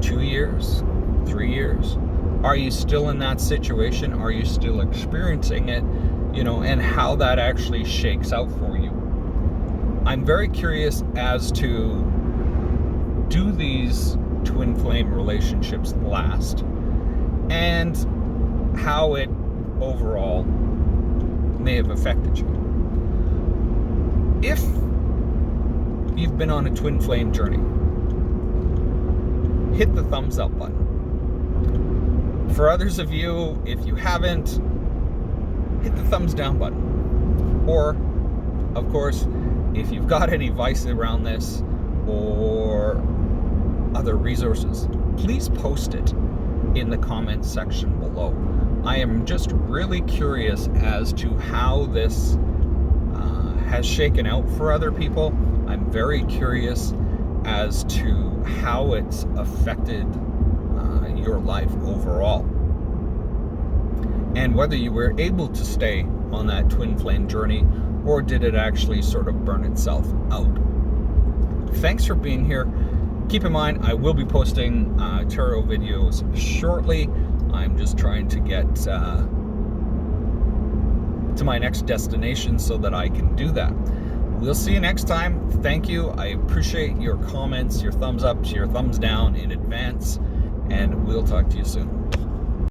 2 years, 3 years? Are you still in that situation? Are you still experiencing it? And how that actually shakes out for you. I'm very curious as to, do these twin flame relationships last? And how it overall may have affected you. If you've been on a twin flame journey, hit the thumbs up button. For others of you, if you haven't, hit the thumbs down button. Or, of course, if you've got any advice around this or other resources, please post it in the comments section below. I am just really curious as to how this has shaken out for other people. I'm very curious as to how it's affected your life overall, and whether you were able to stay on that twin flame journey, or did it actually sort of burn itself out. Thanks for being here. Keep in mind, I will be posting tarot videos shortly. I'm just trying to get to my next destination so that I can do that. We'll see you next time. Thank you. I appreciate your comments, your thumbs up, your thumbs down in advance, and we'll talk to you soon.